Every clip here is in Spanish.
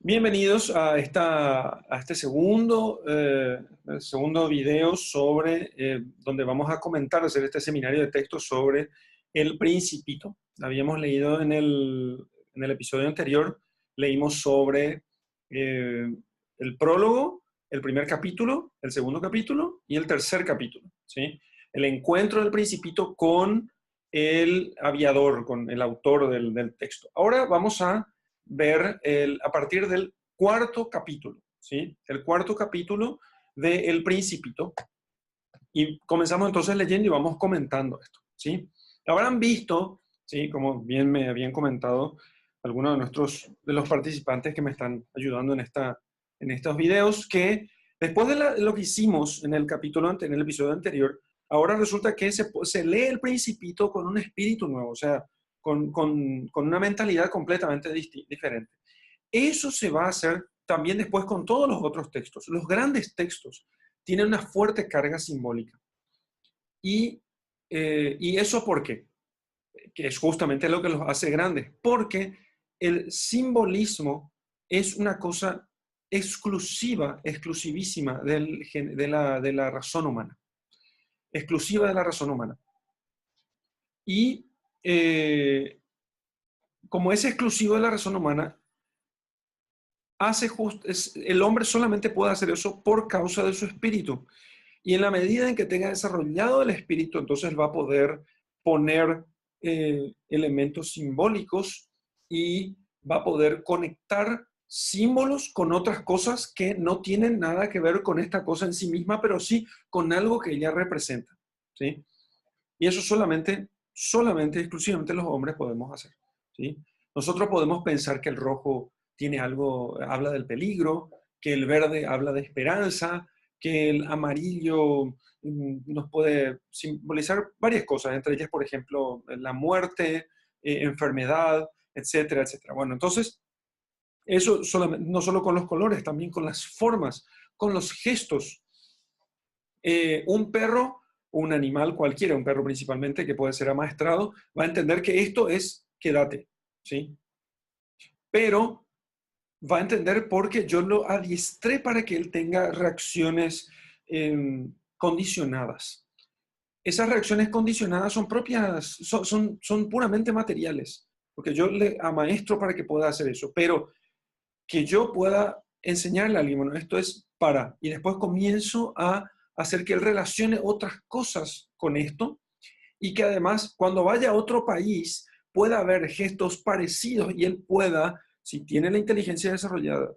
Bienvenidos a, este segundo video sobre, donde vamos a comentar, hacer este seminario de texto sobre el Principito. Habíamos leído en el episodio anterior, leímos sobre el prólogo, el primer capítulo, el segundo capítulo y el tercer capítulo, ¿sí? El encuentro del Principito con el aviador, con el autor del texto. Ahora vamos a ver a partir del cuarto capítulo, ¿sí? El cuarto capítulo de El Principito. Y comenzamos entonces leyendo y vamos comentando esto, ¿sí? Habrán visto, ¿sí? Como bien me habían comentado algunos de los participantes que me están ayudando en estos videos, que después de lo que hicimos en en el episodio anterior, ahora resulta que se lee El Principito con un espíritu nuevo, o sea, con una mentalidad completamente diferente. Eso se va a hacer también después con todos los otros textos. Los grandes textos tienen una fuerte carga simbólica. ¿Y eso por qué? Que es justamente lo que los hace grandes. Porque el simbolismo es una cosa exclusivísima de la razón humana. Exclusiva de la razón humana. Y como es exclusivo de la razón humana, el hombre solamente puede hacer eso por causa de su espíritu. Y en la medida en que tenga desarrollado el espíritu, entonces va a poder poner elementos simbólicos y va a poder conectar símbolos con otras cosas que no tienen nada que ver con esta cosa en sí misma, pero sí con algo que ella representa, ¿sí? Y eso exclusivamente los hombres podemos hacer, ¿sí? Nosotros podemos pensar que el rojo tiene algo, habla del peligro, que el verde habla de esperanza, que el amarillo nos puede simbolizar varias cosas, entre ellas, por ejemplo, la muerte, enfermedad, etcétera, etcétera. Bueno, entonces, eso no solo con los colores, también con las formas, con los gestos. Un perro, un animal cualquiera, un perro principalmente, que puede ser amaestrado, va a entender que esto es quédate, ¿sí? Pero va a entender porque yo lo adiestré para que él tenga reacciones condicionadas. Esas reacciones condicionadas son propias, son puramente materiales, porque yo le amaestro para que pueda hacer eso, pero que yo pueda enseñarle a alguien, bueno, esto es para, y después comienzo a hacer que él relacione otras cosas con esto, y que además cuando vaya a otro país pueda haber gestos parecidos y él pueda, si tiene la inteligencia desarrollada,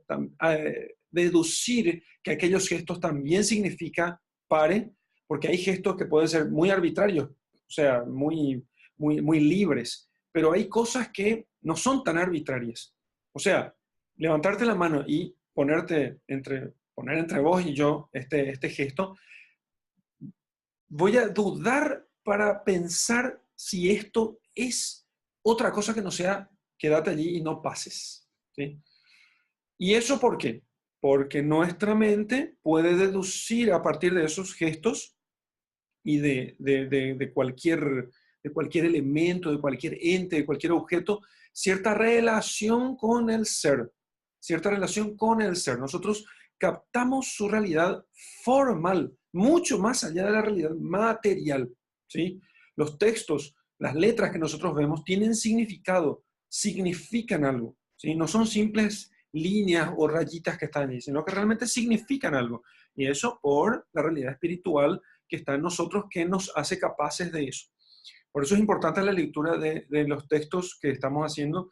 deducir que aquellos gestos también significa pare, porque hay gestos que pueden ser muy arbitrarios, o sea, muy libres, pero hay cosas que no son tan arbitrarias. O sea, levantarte la mano y poner entre vos y yo este gesto, voy a dudar para pensar si esto es otra cosa que no sea quédate allí y no pases, ¿sí? ¿Y eso por qué? Porque nuestra mente puede deducir a partir de esos gestos y de cualquier elemento, de cualquier ente, de cualquier objeto, cierta relación con el ser, cierta relación con el ser. Nosotros captamos su realidad formal, mucho más allá de la realidad material, ¿sí? Los textos, las letras que nosotros vemos tienen significado, significan algo, ¿sí? No son simples líneas o rayitas que están allí, sino que realmente significan algo. Y eso por la realidad espiritual que está en nosotros, que nos hace capaces de eso. Por eso es importante la lectura de los textos que estamos haciendo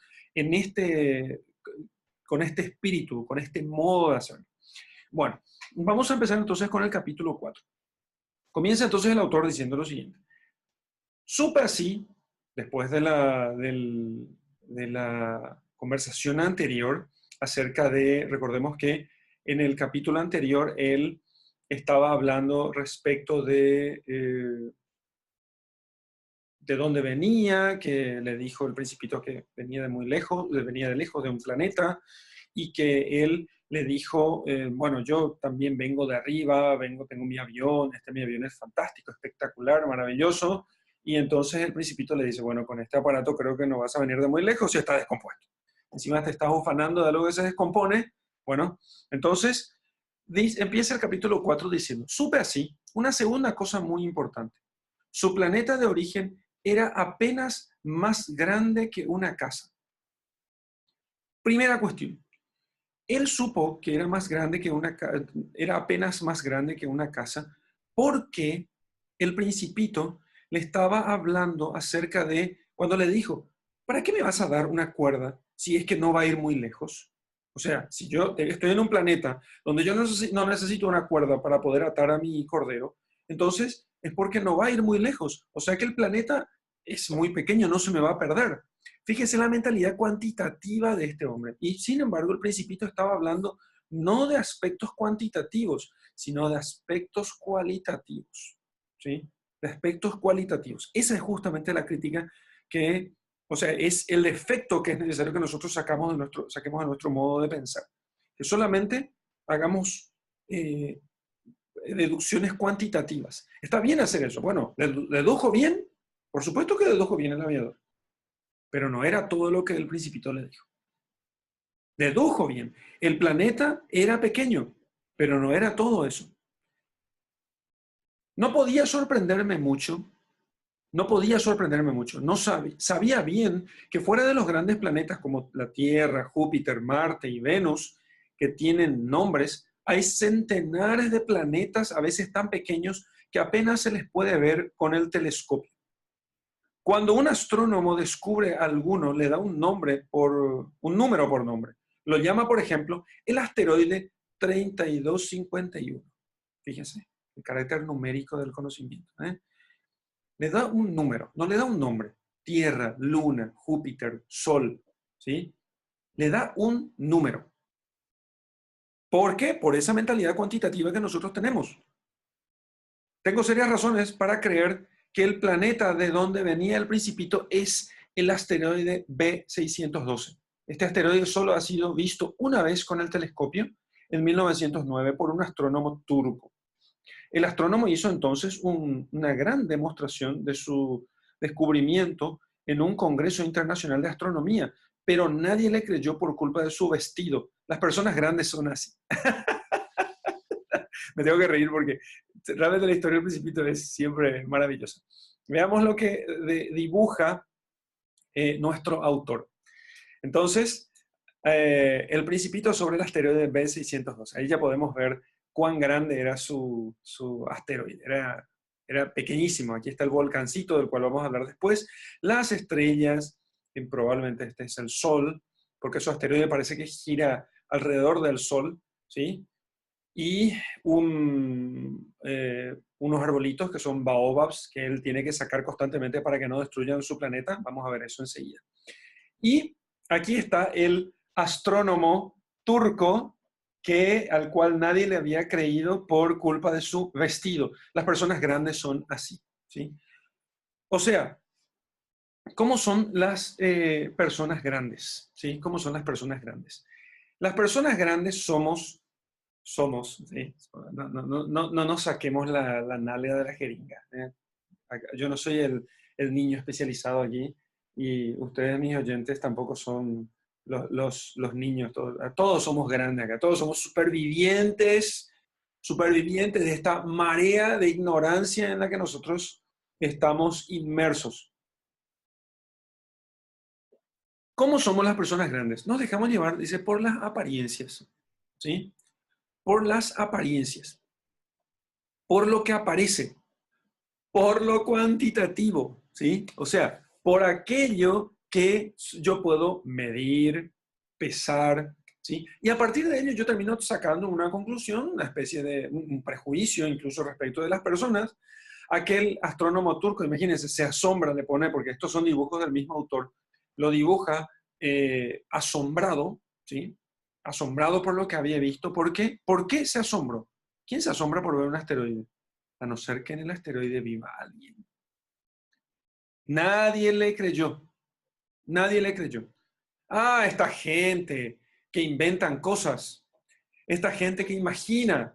con este espíritu, con este modo de hacerlo. Bueno, vamos a empezar entonces con el capítulo 4. Comienza entonces el autor diciendo lo siguiente. Supe así, después de la conversación anterior acerca recordemos que en el capítulo anterior él estaba hablando respecto de dónde venía, que le dijo el Principito que venía de muy lejos, venía de lejos de un planeta, y que él le dijo, bueno, yo también vengo de arriba, tengo mi avión, mi avión es fantástico, espectacular, maravilloso, y entonces el Principito le dice, bueno, con este aparato creo que no vas a venir de muy lejos y está descompuesto. encima te estás ufanando de algo que se descompone. Bueno, entonces empieza el capítulo 4 diciendo, supe así una segunda cosa muy importante. Su planeta de origen era apenas más grande que una casa. Primera cuestión. Él supo que era más grande que era apenas más grande que una casa porque el Principito le estaba hablando acerca de cuando le dijo, ¿para qué me vas a dar una cuerda si es que no va a ir muy lejos? O sea, si yo estoy en un planeta donde yo no necesito una cuerda para poder atar a mi cordero, entonces es porque no va a ir muy lejos. O sea que el planeta es muy pequeño, no se me va a perder. Fíjese la mentalidad cuantitativa de este hombre. Y sin embargo, el Principito estaba hablando no de aspectos cuantitativos, sino de aspectos cualitativos. ¿Sí? De aspectos cualitativos. Esa es justamente la crítica que, o sea, es el efecto que es necesario que nosotros saquemos de nuestro modo de pensar. Que solamente hagamos deducciones cuantitativas. ¿Está bien hacer eso? Bueno, ¿dedujo bien? Por supuesto que dedujo bien el aviador. Pero no era todo lo que el Principito le dijo. Dedujo bien. El planeta era pequeño, pero no era todo eso. No podía sorprenderme mucho. No podía sorprenderme mucho. No sabía bien que fuera de los grandes planetas como la Tierra, Júpiter, Marte y Venus, que tienen nombres, hay centenares de planetas, a veces tan pequeños, que apenas se les puede ver con el telescopio. Cuando un astrónomo descubre alguno, le da un número por nombre. Lo llama, por ejemplo, el asteroide 3251. Fíjense, el carácter numérico del conocimiento. Le da un número, no le da un nombre. Tierra, Luna, Júpiter, Sol, ¿sí? Le da un número. ¿Por qué? Por esa mentalidad cuantitativa que nosotros tenemos. Tengo serias razones para creer que el planeta de donde venía el Principito es el asteroide B612. Este asteroide solo ha sido visto una vez con el telescopio en 1909 por un astrónomo turco. El astrónomo hizo entonces una gran demostración de su descubrimiento en un congreso internacional de astronomía, pero nadie le creyó por culpa de su vestido. Las personas grandes son así. Me tengo que reír porque realmente la historia del Principito es siempre maravillosa. Veamos lo que dibuja nuestro autor. Entonces, el Principito sobre el asteroide B612. Ahí ya podemos ver cuán grande era su asteroide. Era pequeñísimo. Aquí está el volcancito del cual vamos a hablar después. Las estrellas, que probablemente este es el Sol, porque su asteroide parece que gira alrededor del Sol, ¿sí? Y unos arbolitos que son baobabs que él tiene que sacar constantemente para que no destruyan su planeta. Vamos a ver eso enseguida. Y aquí está el astrónomo turco al cual nadie le había creído por culpa de su vestido. Las personas grandes son así, ¿sí? O sea, ¿cómo son las personas grandes? ¿Sí? ¿Cómo son las personas grandes? Las personas grandes somos, ¿sí? No nos saquemos la nalga de la jeringa. Yo no soy el niño especializado allí y ustedes, mis oyentes, tampoco son los niños. Todos somos grandes acá, todos somos supervivientes de esta marea de ignorancia en la que nosotros estamos inmersos. ¿Cómo somos las personas grandes? Nos dejamos llevar, dice, por las apariencias, ¿sí? Por las apariencias, por lo que aparece, por lo cuantitativo, ¿sí? O sea, por aquello que yo puedo medir, pesar, ¿sí? Y a partir de ello yo termino sacando una conclusión, una especie de un prejuicio incluso respecto de las personas. Aquel astrónomo turco, imagínense, se asombra, le pone, porque estos son dibujos del mismo autor, lo dibuja asombrado, ¿sí? Asombrado por lo que había visto. ¿Por qué? ¿Por qué se asombró? ¿Quién se asombra por ver un asteroide? A no ser que en el asteroide viva alguien. Nadie le creyó. Nadie le creyó. Ah, esta gente que inventan cosas. Esta gente que imagina.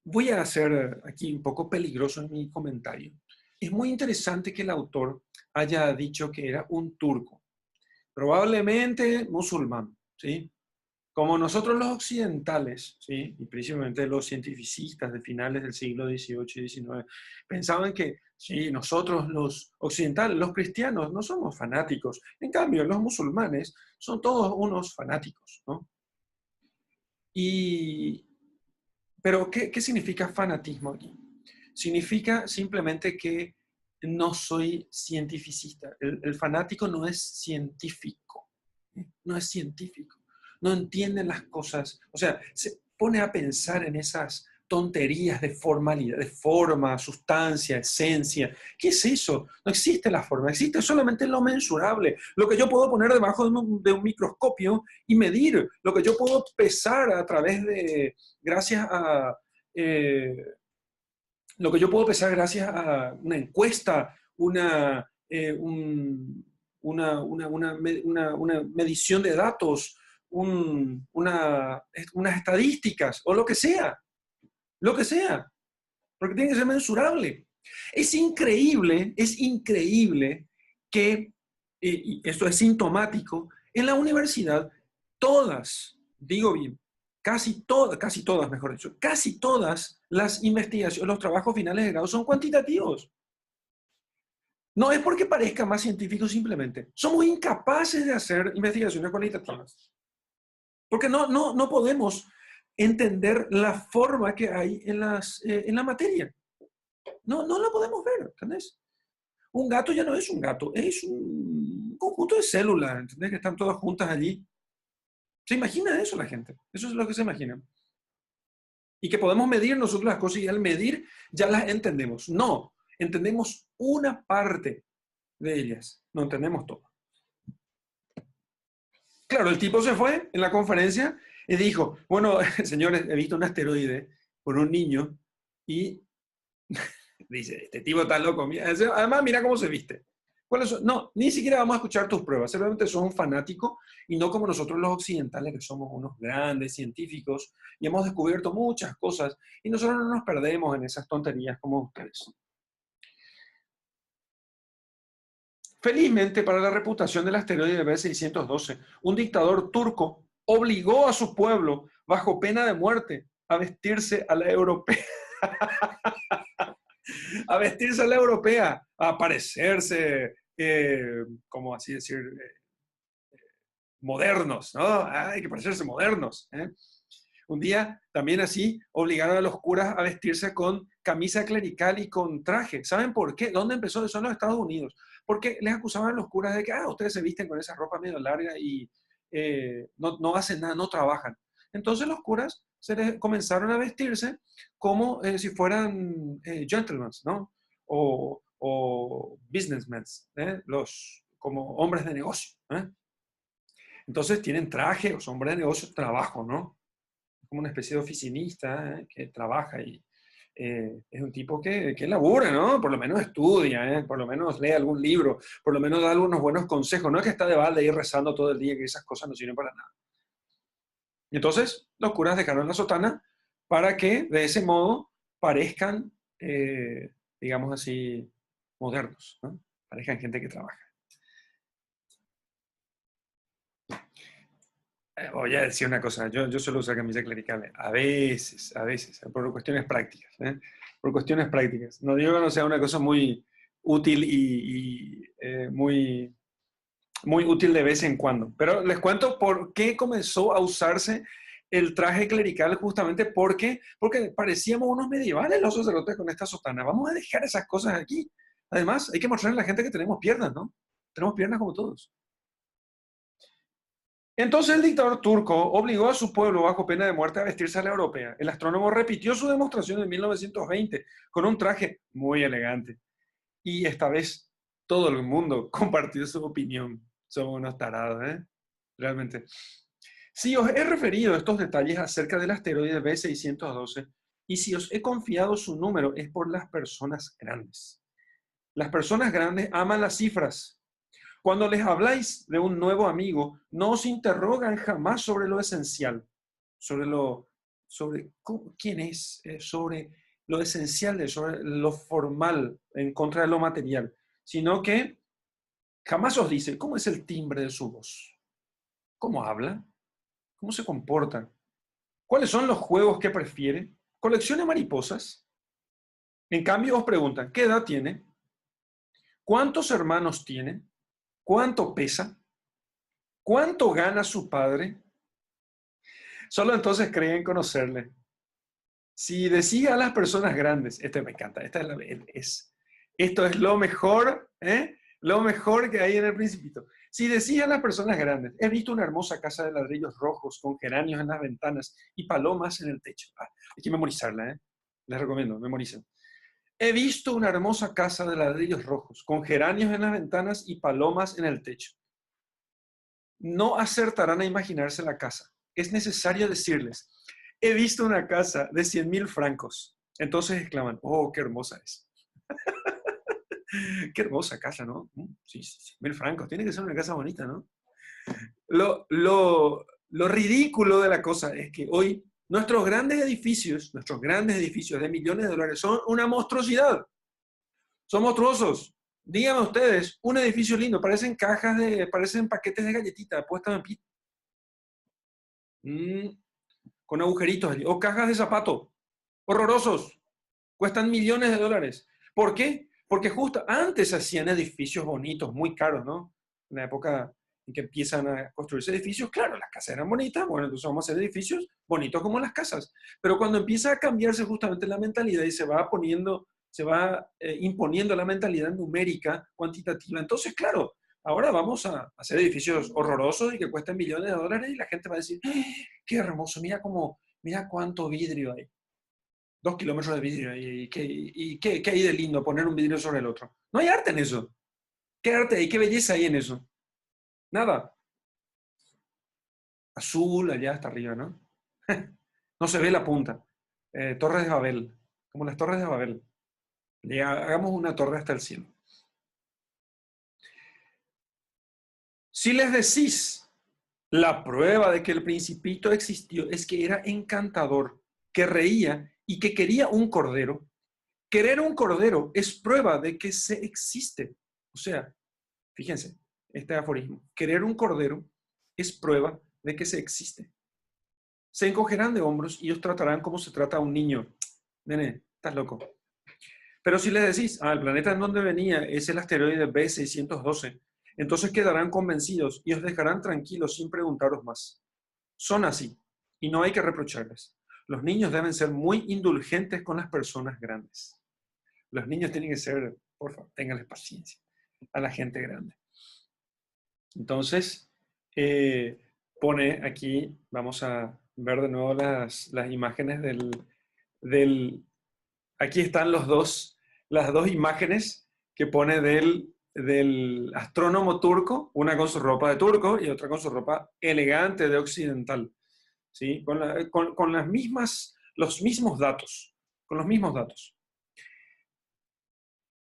Voy a ser aquí un poco peligroso en mi comentario. Es muy interesante que el autor haya dicho que era un turco. probablemente musulmán, ¿sí? Como nosotros los occidentales, ¿sí? Y principalmente los cientificistas de finales del siglo XVIII y XIX, pensaban que sí, nosotros los occidentales, los cristianos, no somos fanáticos. En cambio, los musulmanes son todos unos fanáticos, ¿no? Y, pero, ¿qué significa fanatismo aquí? Significa simplemente que no soy cientificista. El fanático no es científico, no es científico, no entiende las cosas, o sea, se pone a pensar en esas tonterías de formalidad, de forma, sustancia, esencia. ¿Qué es eso? No existe la forma, existe solamente lo mensurable, lo que yo puedo poner debajo de un microscopio y medir, lo que yo puedo pesar a través de, gracias a... lo que yo puedo pesar gracias a una encuesta, una medición de datos, unas estadísticas o lo que sea, porque tiene que ser mensurable. Es increíble que, y esto es sintomático, en la universidad todas, digo bien, casi todas, mejor dicho, casi todas las investigaciones, los trabajos finales de grado son cuantitativos. No es porque parezca más científico simplemente. Somos incapaces de hacer investigaciones cualitativas. Porque no podemos entender la forma que hay en la materia. No la podemos ver, ¿entendés? Un gato ya no es un gato, es un conjunto de células, ¿entendés? Que están todas juntas allí. ¿Se imagina eso la gente? Eso es lo que se imagina. Y que podemos medir nosotros las cosas y al medir ya las entendemos. No, entendemos una parte de ellas, no entendemos todo. Claro, el tipo se fue en la conferencia y dijo, bueno, señores, he visto un asteroide por un niño y dice, este tipo está loco. Además, mira cómo se viste. No, ni siquiera vamos a escuchar tus pruebas. Simplemente sos un fanático y no como nosotros los occidentales, que somos unos grandes científicos y hemos descubierto muchas cosas y nosotros no nos perdemos en esas tonterías como ustedes. Felizmente para la reputación del asteroide B612, un dictador turco obligó a su pueblo, bajo pena de muerte, a vestirse a la europea. A vestirse a la europea, a parecerse, como así decir, modernos, ¿no? Hay que parecerse modernos. Un día, también así, obligaron a los curas a vestirse con camisa clerical y con traje. ¿Saben por qué? ¿Dónde empezó eso? En los Estados Unidos. Porque les acusaban a los curas de que, ustedes se visten con esa ropa medio larga y no hacen nada, no trabajan. Entonces los curas comenzaron a vestirse como si fueran gentlemen, ¿no? O businessmen, como hombres de negocio. Entonces tienen traje, o son hombres de negocio, trabajo, ¿no? Como una especie de oficinista que trabaja y es un tipo que labura, ¿no? Por lo menos estudia, por lo menos lee algún libro, por lo menos da algunos buenos consejos. No es que está de balde ahí rezando todo el día, que esas cosas no sirven para nada. Y entonces los curas dejaron la sotana para que de ese modo parezcan, digamos así, modernos, ¿no? Parezcan gente que trabaja. Voy a decir una cosa, yo suelo usar camisa clerical, a veces, por cuestiones prácticas, por cuestiones prácticas. No digo que no sea una cosa muy útil y muy, muy útil de vez en cuando, pero les cuento por qué comenzó a usarse el traje clerical justamente porque parecíamos unos medievales los sacerdotes con esta sotana. Vamos a dejar esas cosas aquí. Además, hay que mostrarle a la gente que tenemos piernas, ¿no? Tenemos piernas como todos. Entonces el dictador turco obligó a su pueblo bajo pena de muerte a vestirse a la europea. El astrónomo repitió su demostración en 1920 con un traje muy elegante. Y esta vez todo el mundo compartió su opinión. Somos unos tarados, ¿eh? Realmente. Si os he referido estos detalles acerca del asteroide B612 y si os he confiado su número es por las personas grandes. Las personas grandes aman las cifras. Cuando les habláis de un nuevo amigo, no os interrogan jamás sobre lo esencial, sobre quién es, sobre lo esencial, sobre lo formal en contra de lo material, sino que Jamás os dice cómo es el timbre de su voz, cómo habla, cómo se comporta, cuáles son los juegos que prefiere, colecciona mariposas. En cambio os preguntan, ¿qué edad tiene? ¿Cuántos hermanos tiene? ¿Cuánto pesa? ¿Cuánto gana su padre? Solo entonces creen conocerle. Si decís a las personas grandes, esto me encanta, esto es lo mejor, ¿eh? Lo mejor que hay en el Principito. Si decís a las personas grandes, he visto una hermosa casa de ladrillos rojos con geranios en las ventanas y palomas en el techo. Hay que memorizarla, ¿eh? Les recomiendo, memoricen. He visto una hermosa casa de ladrillos rojos con geranios en las ventanas y palomas en el techo. No acertarán a imaginarse la casa. Es necesario decirles, he visto una casa de 100.000 francos. Entonces exclaman, oh, qué hermosa es. Qué hermosa casa, ¿no? Sí, 100.000 francos. Tiene que ser una casa bonita, ¿no? Lo ridículo de la cosa es que hoy nuestros grandes edificios de millones de dólares son una monstruosidad. Son monstruosos. Díganme ustedes, un edificio lindo, parecen paquetes de galletitas puestas en pie. Con agujeritos allí. O cajas de zapato. Horrorosos. Cuestan millones de dólares. ¿Por qué? Porque justo antes hacían edificios bonitos, muy caros, ¿no? En la época en que empiezan a construirse edificios, claro, las casas eran bonitas, bueno, entonces vamos a hacer edificios bonitos como las casas. Pero cuando empieza a cambiarse justamente la mentalidad y se va imponiendo la mentalidad numérica, cuantitativa, entonces, claro, ahora vamos a hacer edificios horrorosos y que cuesten millones de dólares y la gente va a decir, ¡ah, qué hermoso! Mira cuánto vidrio hay. 2 kilómetros de vidrio. ¿Qué hay de lindo poner un vidrio sobre el otro? No hay arte en eso. ¿Qué arte hay? ¿Qué belleza hay en eso? Nada. Azul allá hasta arriba, ¿no? No se ve la punta. Torres de Babel, como las torres de Babel. Hagamos una torre hasta el cielo. Si les decís, la prueba de que el Principito existió es que era encantador, que reía y que quería un cordero. Querer un cordero es prueba de que se existe. O sea, fíjense, este aforismo. Querer un cordero es prueba de que se existe. Se encogerán de hombros y os tratarán como se trata a un niño. Nene, estás loco. Pero si les decís, el planeta en donde venía es el asteroide B612, entonces quedarán convencidos y os dejarán tranquilos sin preguntaros más. Son así, y no hay que reprocharles. Los niños deben ser muy indulgentes con las personas grandes. Los niños tienen que ser, por favor, ténganles paciencia a la gente grande. Entonces, pone aquí, vamos a ver de nuevo las imágenes aquí están las dos imágenes que pone del astrónomo turco, una con su ropa de turco y otra con su ropa elegante de occidental, ¿sí? Con las mismas, los mismos datos, con los mismos datos.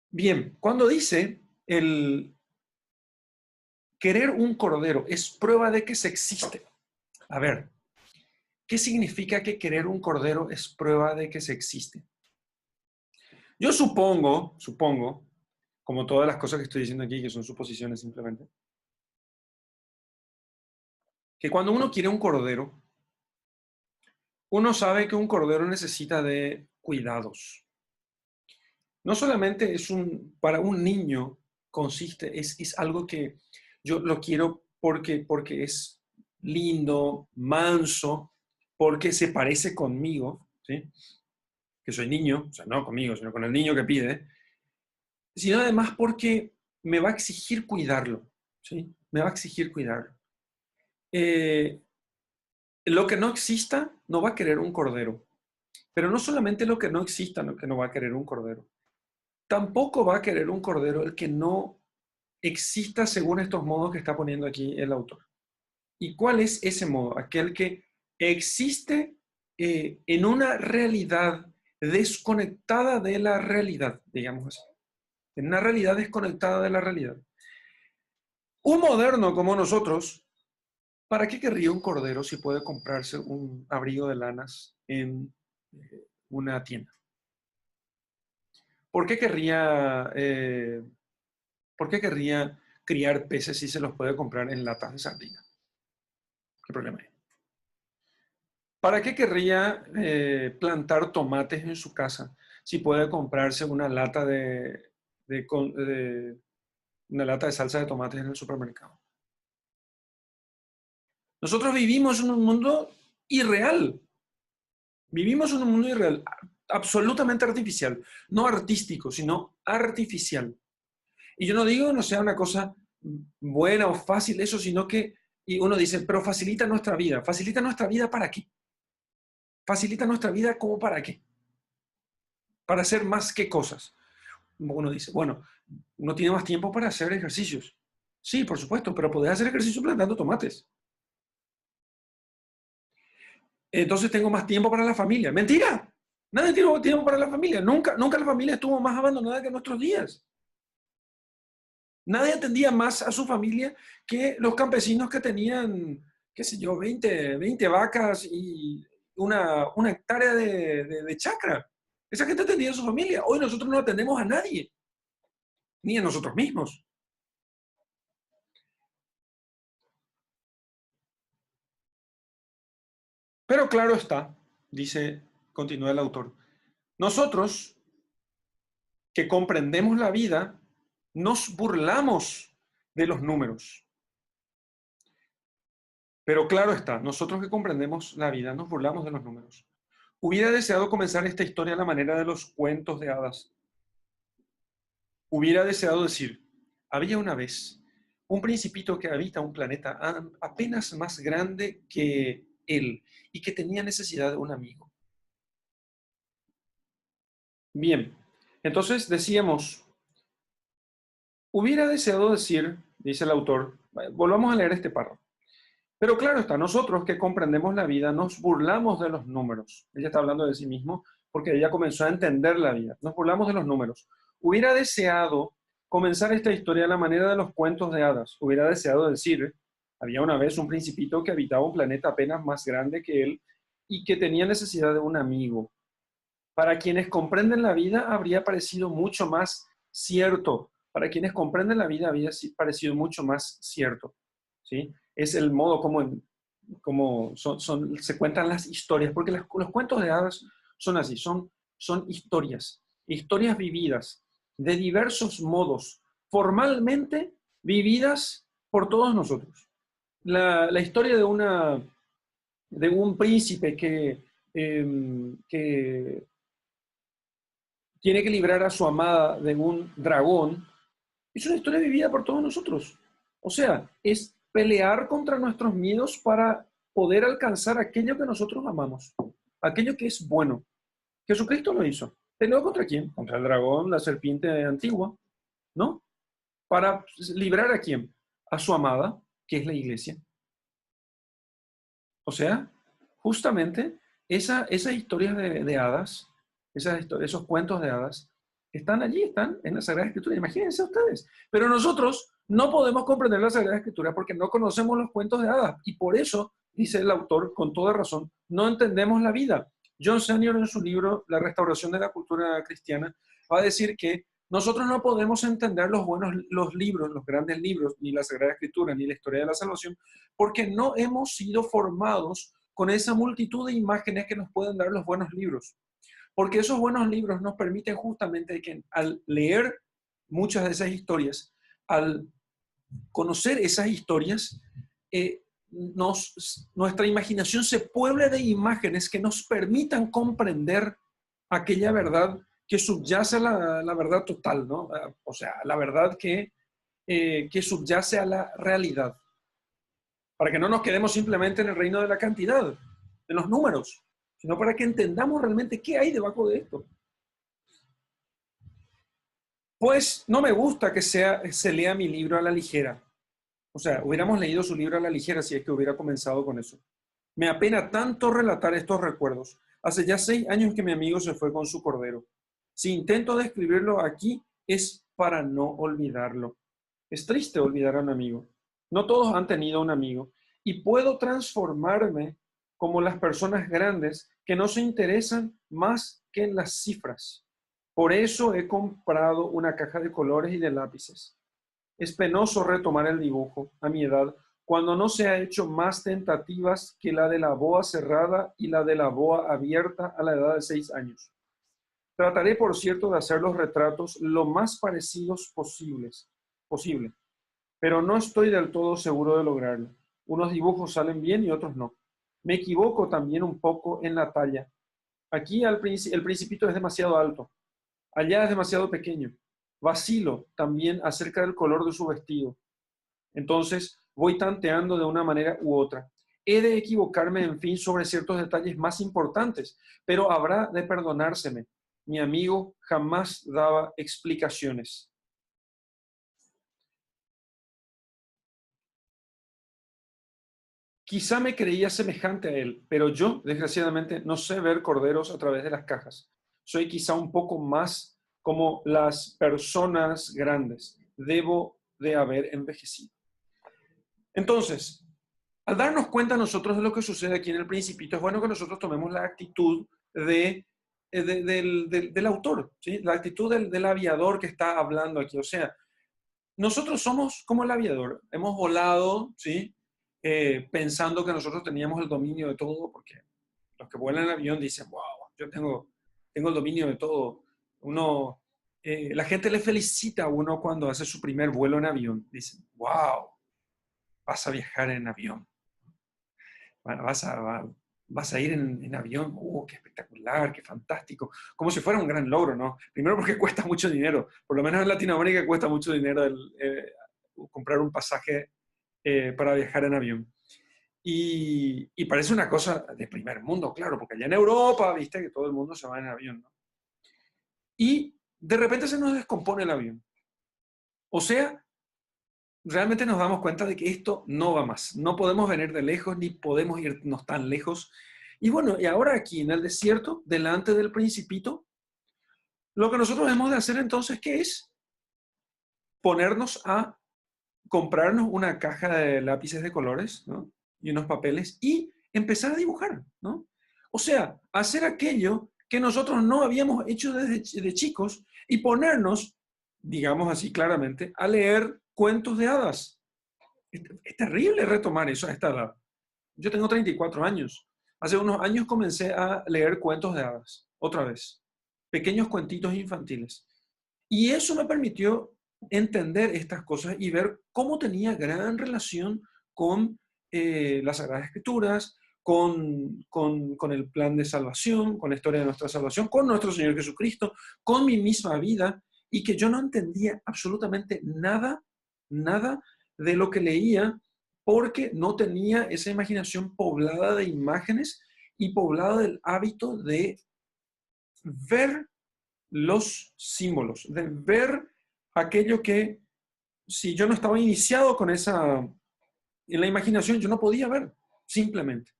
Bien, cuando dice el querer un cordero es prueba de que se existe. A ver, ¿qué significa que querer un cordero es prueba de que se existe? Yo supongo, como todas las cosas que estoy diciendo aquí, que son suposiciones simplemente, que cuando uno quiere un cordero, uno sabe que un cordero necesita de cuidados. No solamente para un niño consiste, es algo que yo lo quiero porque es lindo, manso, porque se parece conmigo, ¿sí? Que soy niño, o sea, no conmigo, sino con el niño que pide, sino además porque me va a exigir cuidarlo, ¿sí? Me va a exigir cuidarlo. Lo que no exista no va a querer un cordero, pero no solamente lo que no exista lo que no va a querer un cordero, tampoco va a querer un cordero el que no exista según estos modos que está poniendo aquí el autor. ¿Y cuál es ese modo? Aquel que existe en una realidad desconectada de la realidad, digamos así. En una realidad desconectada de la realidad. Un moderno como nosotros, ¿para qué querría un cordero si puede comprarse un abrigo de lanas en una tienda? ¿Por qué querría criar peces sí se los puede comprar en latas de sardina. ¿Qué problema hay? ¿Para qué querría plantar tomates en su casa si puede comprarse una lata una lata de salsa de tomates en el supermercado? Nosotros vivimos en un mundo irreal. Vivimos en un mundo irreal, absolutamente artificial. No artístico, sino artificial. Y yo no digo no sea una cosa buena o fácil eso, sino que y uno dice, pero facilita nuestra vida. ¿Facilita nuestra vida para qué? ¿Facilita nuestra vida como para qué? Para hacer más que cosas. Uno dice, bueno, no tiene más tiempo para hacer ejercicios. Sí, por supuesto, pero podés hacer ejercicio plantando tomates. Entonces tengo más tiempo para la familia. ¡Mentira! Nadie tiene tiempo para la familia. Nunca la familia estuvo más abandonada que en nuestros días. Nadie atendía más a su familia que los campesinos que tenían, qué sé yo, 20 vacas y una hectárea de chacra. Esa gente atendía a su familia. Hoy nosotros no atendemos a nadie, ni a nosotros mismos. Pero claro está, continúa el autor, nosotros que comprendemos la vida, nos burlamos de los números. Pero claro está, nosotros que comprendemos la vida, nos burlamos de los números. Hubiera deseado comenzar esta historia a la manera de los cuentos de hadas. Hubiera deseado decir, había una vez un principito que habita un planeta apenas más grande que él y que tenía necesidad de un amigo. Bien, entonces decíamos, hubiera deseado decir, dice el autor, volvamos a leer este párrafo. Pero claro está, nosotros que comprendemos la vida nos burlamos de los números. Ella está hablando de sí mismo porque ella comenzó a entender la vida. Nos burlamos de los números. Hubiera deseado comenzar esta historia a la manera de los cuentos de hadas. Hubiera deseado decir, había una vez un principito que habitaba un planeta apenas más grande que él y que tenía necesidad de un amigo. Para quienes comprenden la vida habría parecido mucho más cierto. Para quienes comprenden la vida había parecido mucho más cierto. ¿Sí? Es el modo como se cuentan las historias, porque los cuentos de hadas son así, son historias, historias vividas de diversos modos, formalmente vividas por todos nosotros. La historia de un príncipe que tiene que librar a su amada de un dragón, es una historia vivida por todos nosotros. O sea, es pelear contra nuestros miedos para poder alcanzar aquello que nosotros amamos, aquello que es bueno. Jesucristo lo hizo. ¿Peleó contra quién? Contra el dragón, la serpiente antigua, ¿no? Para librar a quién? A su amada, que es la iglesia. O sea, justamente esas historias de hadas, esos cuentos de hadas, están allí, están en la Sagrada Escritura. Imagínense ustedes. Pero nosotros no podemos comprender la Sagrada Escritura porque no conocemos los cuentos de hadas. Y por eso, dice el autor, con toda razón, no entendemos la vida. John Senior en su libro La restauración de la cultura cristiana va a decir que nosotros no podemos entender los libros, los grandes libros, ni la Sagrada Escritura, ni la historia de la salvación, porque no hemos sido formados con esa multitud de imágenes que nos pueden dar los buenos libros. Porque esos buenos libros nos permiten justamente que al leer muchas de esas historias, al conocer esas historias, nuestra imaginación se pueble de imágenes que nos permitan comprender aquella verdad que subyace a la verdad total, ¿no? O sea, la verdad que subyace a la realidad. Para que no nos quedemos simplemente en el reino de la cantidad, de los números, sino para que entendamos realmente qué hay debajo de esto. Pues no me gusta que se lea mi libro a la ligera. O sea, hubiéramos leído su libro a la ligera si es que hubiera comenzado con eso. Me apena tanto relatar estos recuerdos. Hace ya 6 años que mi amigo se fue con su cordero. Si intento describirlo aquí es para no olvidarlo. Es triste olvidar a un amigo. No todos han tenido un amigo y puedo transformarme como las personas grandes que no se interesan más que en las cifras. Por eso he comprado una caja de colores y de lápices. Es penoso retomar el dibujo a mi edad, cuando no se ha hecho más tentativas que la de la boa cerrada y la de la boa abierta a la edad de 6 años. Trataré, por cierto, de hacer los retratos lo más parecidos posible, pero no estoy del todo seguro de lograrlo. Unos dibujos salen bien y otros no. Me equivoco también un poco en la talla. Aquí el principito es demasiado alto, allá es demasiado pequeño. Vacilo también acerca del color de su vestido. Entonces voy tanteando de una manera u otra. He de equivocarme, en fin, sobre ciertos detalles más importantes, pero habrá de perdonárseme. Mi amigo jamás daba explicaciones. Quizá me creía semejante a él, pero yo, desgraciadamente, no sé ver corderos a través de las cajas. Soy quizá un poco más como las personas grandes. Debo de haber envejecido. Entonces, al darnos cuenta nosotros de lo que sucede aquí en el Principito, es bueno que nosotros tomemos la actitud del autor, ¿sí? La actitud del aviador que está hablando aquí. O sea, nosotros somos como el aviador. Hemos volado, ¿sí? Pensando que nosotros teníamos el dominio de todo, porque los que vuelan en avión dicen, wow, yo tengo el dominio de todo. La gente le felicita a uno cuando hace su primer vuelo en avión. Dicen, wow, vas a viajar en avión. Vas a ir en avión, qué espectacular, qué fantástico, como si fuera un gran logro, ¿no? Primero porque cuesta mucho dinero, por lo menos en Latinoamérica cuesta mucho dinero comprar un pasaje para viajar en avión. Y parece una cosa de primer mundo, claro, porque allá en Europa, viste que todo el mundo se va en avión, ¿no? Y de repente se nos descompone el avión. O sea, realmente nos damos cuenta de que esto no va más. No podemos venir de lejos ni podemos irnos tan lejos. Y bueno, y ahora aquí en el desierto, delante del Principito, lo que nosotros hemos de hacer entonces, ¿qué es? Ponernos a comprarnos una caja de lápices de colores, ¿no? Y unos papeles y empezar a dibujar, ¿no? O sea, hacer aquello que nosotros no habíamos hecho desde de chicos y ponernos, digamos así claramente, a leer cuentos de hadas. Es terrible retomar eso a esta edad. Yo tengo 34 años. Hace unos años comencé a leer cuentos de hadas, otra vez. Pequeños cuentitos infantiles. Y eso me permitió entender estas cosas y ver cómo tenía gran relación con las Sagradas Escrituras, con el plan de salvación, con la historia de nuestra salvación, con nuestro Señor Jesucristo, con mi misma vida, y que yo no entendía absolutamente nada, nada de lo que leía, porque no tenía esa imaginación poblada de imágenes y poblada del hábito de ver los símbolos, de ver aquello que si yo no estaba iniciado con esa, en la imaginación, yo no podía ver, simplemente.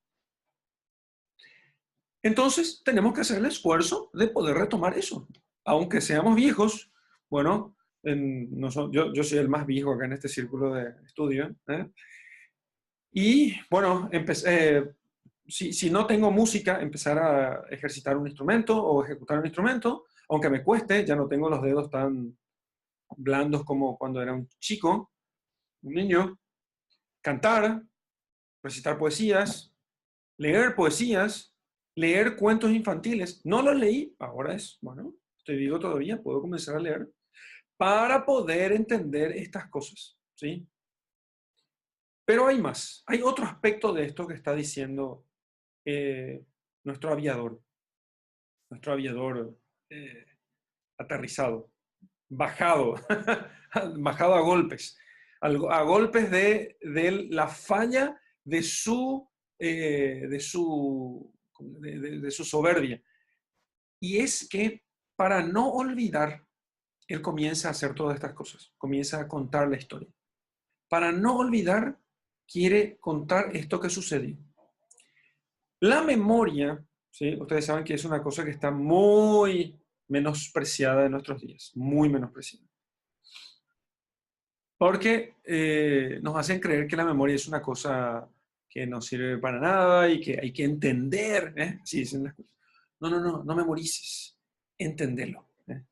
Entonces, tenemos que hacer el esfuerzo de poder retomar eso. Aunque seamos viejos, bueno, yo soy el más viejo acá en este círculo de estudio, ¿eh? Y bueno, si no tengo música, empezar a ejercitar un instrumento o ejecutar un instrumento, aunque me cueste, ya no tengo los dedos tan blandos como cuando era un chico, un niño, cantar, recitar poesías, leer cuentos infantiles. No los leí, ahora bueno, estoy vivo todavía, puedo comenzar a leer para poder entender estas cosas, ¿sí? Pero hay más, hay otro aspecto de esto que está diciendo eh, nuestro aviador, nuestro aviador eh, aterrizado, bajado, bajado a golpes, a golpes de la falla de su soberbia. Y es que para no olvidar, él comienza a hacer todas estas cosas, comienza a contar la historia. Para no olvidar, quiere contar esto que sucedió. La memoria, ¿sí? Ustedes saben que es una cosa que está muy menospreciada en nuestros días, muy menospreciada. Porque nos hacen creer que la memoria es una cosa que no sirve para nada y que hay que entender, ¿eh? Sí, dicen las cosas. No memorices, entendelo, ¿eh?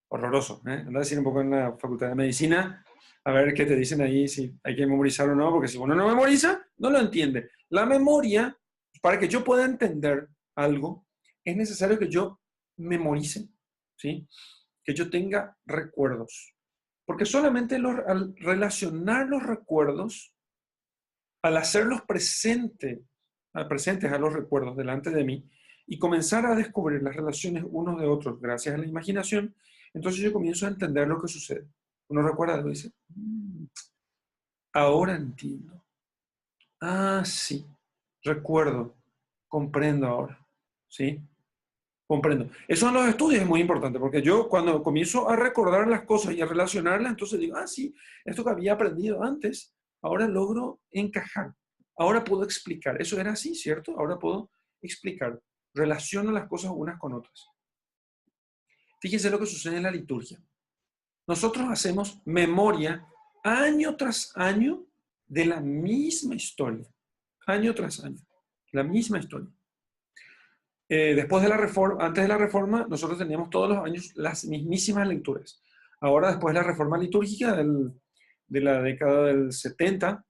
Horroroso, ¿eh? Anda a decir un poco en la Facultad de Medicina, A ver qué te dicen ahí, si hay que memorizar o no, porque si uno no memoriza, no lo entiende. La memoria, para que yo pueda entender algo, es necesario que yo memorice, ¿sí? Que yo tenga recuerdos. Porque solamente al relacionar los recuerdos, al hacerlos presentes a los recuerdos delante de mí y comenzar a descubrir las relaciones unos de otros gracias a la imaginación, entonces yo comienzo a entender lo que sucede. Uno recuerda algo y dice, ahora entiendo. Ah, sí, recuerdo, comprendo ahora. ¿Sí? Comprendo. Eso en los estudios es muy importante, porque yo cuando comienzo a recordar las cosas y a relacionarlas, entonces digo, ah, sí, esto que había aprendido antes, ahora logro encajar. Ahora puedo explicar. Eso era así, ¿cierto? Ahora puedo explicar. Relaciono las cosas unas con otras. Fíjense lo que sucede en la liturgia. Nosotros hacemos memoria año tras año de la misma historia. Año tras año. La misma historia. Después de la reforma, antes de la reforma, nosotros teníamos todos los años las mismísimas lecturas. Ahora, después de la reforma litúrgica de la década del 70,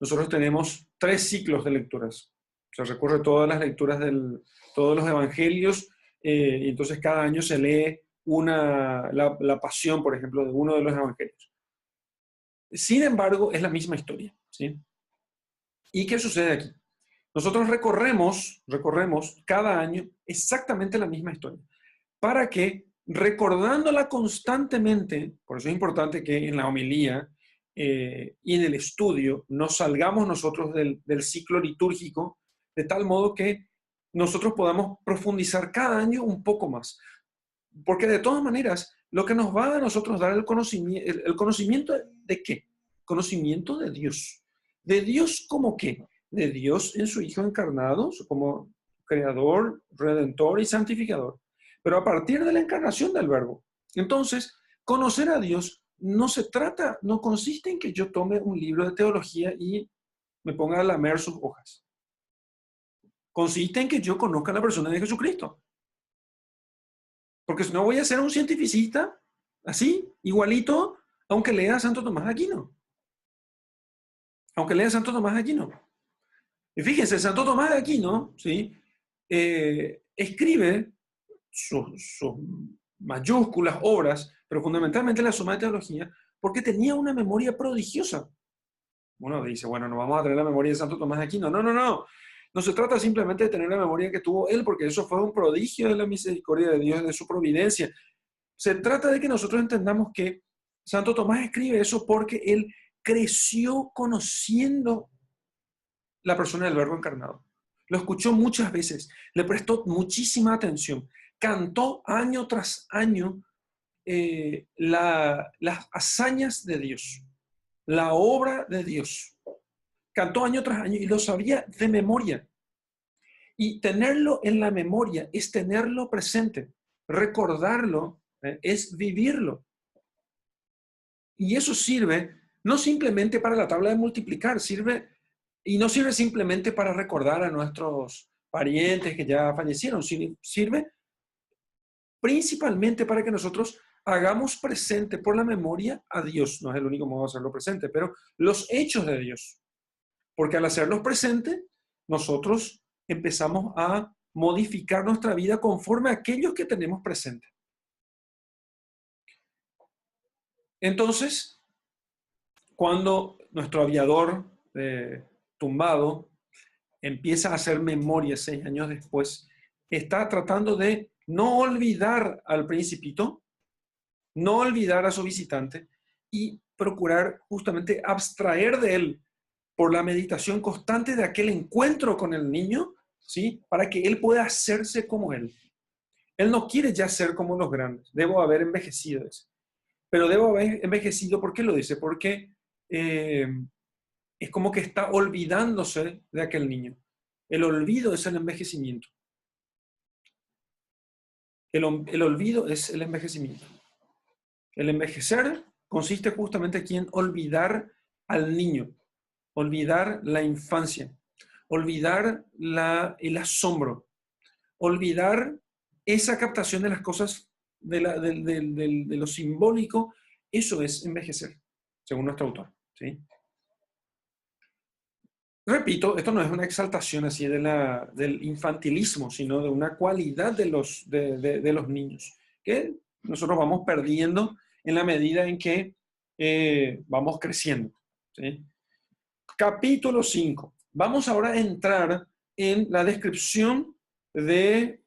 nosotros tenemos 3 ciclos de lecturas. Se recorre todas las lecturas de todos los evangelios, y entonces cada año se lee la pasión, por ejemplo, de uno de los evangelios. Sin embargo, es la misma historia, ¿sí? ¿Y qué sucede aquí? Nosotros recorremos cada año exactamente la misma historia, para que recordándola constantemente, por eso es importante que en la homilía y en el estudio nos salgamos nosotros del ciclo litúrgico, de tal modo que nosotros podamos profundizar cada año un poco más. Porque de todas maneras, lo que nos va a nosotros dar el conocimiento de qué? Conocimiento de Dios. ¿De Dios como qué? De Dios en su Hijo encarnado, como creador, redentor y santificador. Pero a partir de la encarnación del Verbo. Entonces, conocer a Dios no consiste en que yo tome un libro de teología y me ponga a lamer sus hojas. Consiste en que yo conozca a la persona de Jesucristo. Porque si no voy a ser un cientificista, así, igualito, aunque lea a Santo Tomás de Aquino. Aunque lea a Santo Tomás de Aquino. Y fíjense, Santo Tomás de Aquino, ¿sí? Escribe sus mayúsculas obras, pero fundamentalmente la Suma de Teología, porque tenía una memoria prodigiosa. Uno dice, bueno, no vamos a tener la memoria de Santo Tomás de Aquino. No, no, no. No se trata simplemente de tener la memoria que tuvo él, porque eso fue un prodigio de la misericordia de Dios, de su providencia. Se trata de que nosotros entendamos que Santo Tomás escribe eso porque él creció conociendo la persona del Verbo encarnado. Lo escuchó muchas veces, le prestó muchísima atención, cantó año tras año las hazañas de Dios, la obra de Dios. Cantó año tras año y lo sabía de memoria. Y tenerlo en la memoria es tenerlo presente, recordarlo es vivirlo. Y eso sirve no simplemente para la tabla de multiplicar, no sirve simplemente para recordar a nuestros parientes que ya fallecieron, sirve principalmente para que nosotros hagamos presente por la memoria a Dios. No es el único modo de hacerlo presente, pero los hechos de Dios. Porque al hacerlos presente, nosotros empezamos a modificar nuestra vida conforme a aquellos que tenemos presente. Entonces, cuando nuestro aviador tumbado empieza a hacer memoria 6 años después, está tratando de no olvidar al principito, no olvidar a su visitante y procurar justamente abstraer de él por la meditación constante de aquel encuentro con el niño, ¿sí? Para que él pueda hacerse como él. Él no quiere ya ser como los grandes. Debo haber envejecido. Pero debo haber envejecido, ¿por qué lo dice? Porque es como que está olvidándose de aquel niño. El olvido es el envejecimiento. El olvido es el envejecimiento. El envejecer consiste justamente aquí en olvidar al niño, olvidar la infancia, olvidar el asombro, olvidar esa captación de las cosas, de lo simbólico Eso es envejecer, según nuestro autor, ¿sí? Repito, esto no es una exaltación así del infantilismo, sino de una cualidad de los niños, que nosotros vamos perdiendo en la medida en que vamos creciendo, ¿sí? Capítulo 5. Vamos ahora a entrar en la descripción de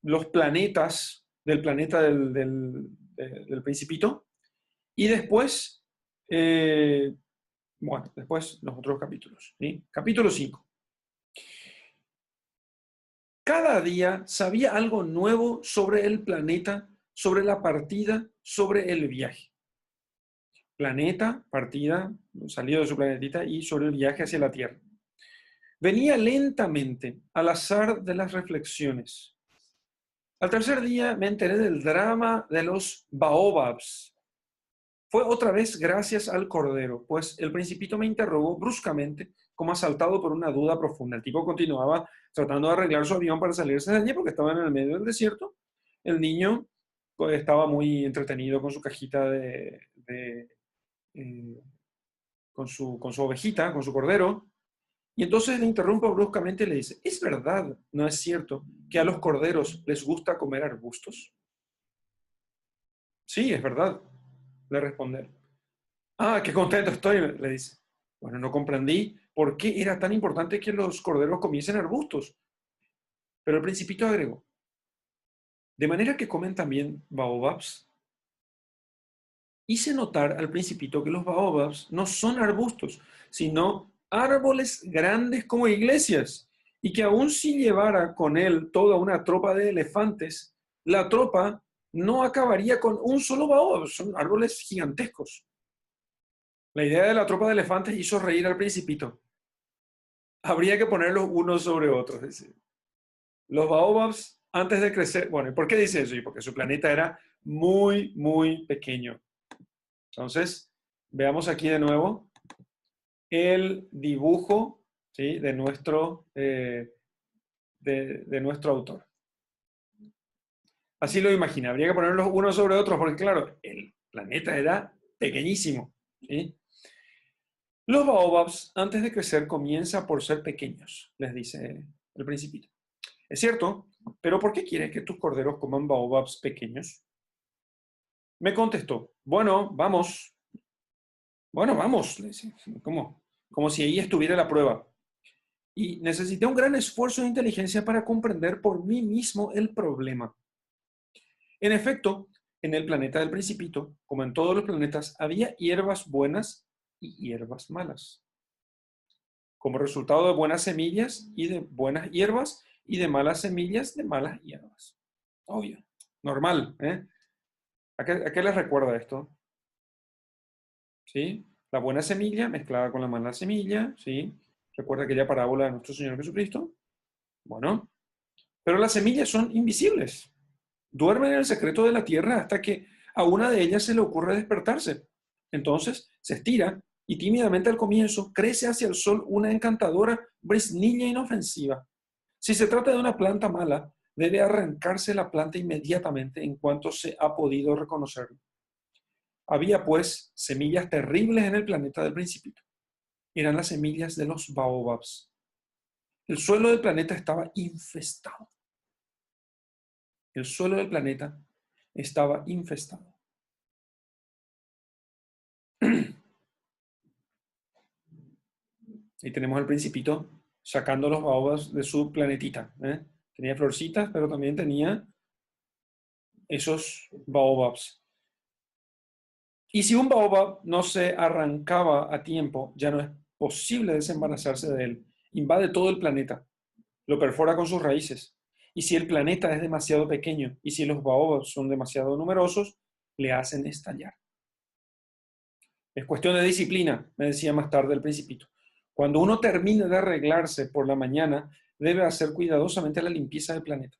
los planetas, del planeta del Principito, y después, después los otros capítulos, ¿sí? Capítulo 5. Cada día sabía algo nuevo sobre el planeta, sobre la partida, sobre el viaje. Planeta, partida, salido de su planetita y sobre el viaje hacia la Tierra. Venía lentamente al azar de las reflexiones. Al tercer día me enteré del drama de los baobabs. Fue otra vez gracias al Cordero, pues el Principito me interrogó bruscamente, como asaltado por una duda profunda. El tipo continuaba tratando de arreglar su avión para salirse de allí porque estaba en el medio del desierto. El niño pues, estaba muy entretenido con su cajita eh, con su ovejita, con su cordero. Y entonces le interrumpe bruscamente y le dice, ¿es verdad, no es cierto, que a los corderos les gusta comer arbustos? Sí, es verdad, le responde. Ah, qué contento estoy, le dice. Bueno, no comprendí por qué era tan importante que los corderos comiesen arbustos. Pero el Principito agregó, de manera que comen también baobabs. Hice notar al Principito que los baobabs no son arbustos, sino árboles grandes como iglesias, y que aun si llevara con él toda una tropa de elefantes, la tropa no acabaría con un solo baobab, son árboles gigantescos. La idea de la tropa de elefantes hizo reír al Principito. Habría que ponerlos unos sobre otros. Dice. Los baobabs, antes de crecer, bueno, ¿y por qué dice eso? Y porque su planeta era muy, muy pequeño. Entonces, veamos aquí de nuevo el dibujo, ¿sí? de nuestro autor. Así lo imagina, habría que ponerlos unos sobre otros, porque claro, el planeta era pequeñísimo. ¿Sí? Los baobabs, antes de crecer, comienza por ser pequeños, les dice el Principito. Es cierto, pero ¿por qué quieres que tus corderos coman baobabs pequeños? Me contestó, bueno, vamos, le dice, como si ahí estuviera la prueba. Y necesité un gran esfuerzo de inteligencia para comprender por mí mismo el problema. En efecto, en el planeta del Principito, como en todos los planetas, había hierbas buenas y hierbas malas. Como resultado de buenas semillas y de buenas hierbas y de malas semillas de malas hierbas. Obvio, normal, ¿eh? ¿A qué les recuerda esto? ¿Sí? La buena semilla mezclada con la mala semilla, ¿sí? ¿Recuerda aquella parábola de nuestro Señor Jesucristo? Bueno, pero las semillas son invisibles. Duermen en el secreto de la tierra hasta que a una de ellas se le ocurre despertarse. Entonces se estira y tímidamente al comienzo crece hacia el sol una encantadora brisnilla inofensiva. Si se trata de una planta mala, debe arrancarse la planta inmediatamente en cuanto se ha podido reconocerlo. Había pues semillas terribles en el planeta del Principito. Eran las semillas de los baobabs. El suelo del planeta estaba infestado. El suelo del planeta estaba infestado. Ahí tenemos al Principito sacando los baobabs de su planetita. ¿Eh? Tenía florcitas, pero también tenía esos baobabs. Y si un baobab no se arrancaba a tiempo, ya no es posible desembarazarse de él. Invade todo el planeta, lo perfora con sus raíces. Y si el planeta es demasiado pequeño y si los baobabs son demasiado numerosos, le hacen estallar. Es cuestión de disciplina, me decía más tarde el Principito. Cuando uno termine de arreglarse por la mañana, debe hacer cuidadosamente la limpieza del planeta.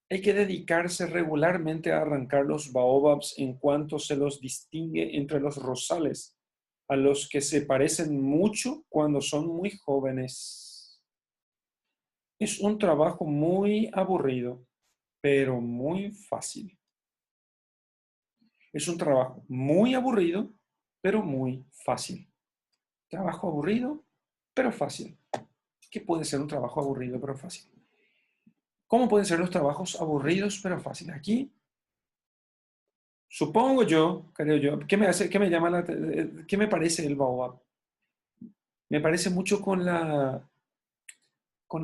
Hay que dedicarse regularmente a arrancar los baobabs en cuanto se los distingue entre los rosales, a los que se parecen mucho cuando son muy jóvenes. Es un trabajo muy aburrido, pero muy fácil. Es un trabajo muy aburrido, pero muy fácil. Trabajo aburrido, pero fácil. ¿Qué puede ser un trabajo aburrido, pero fácil? ¿Cómo pueden ser los trabajos aburridos, pero fáciles? Aquí, supongo yo, creo yo, qué me parece el baobab? Me parece mucho con la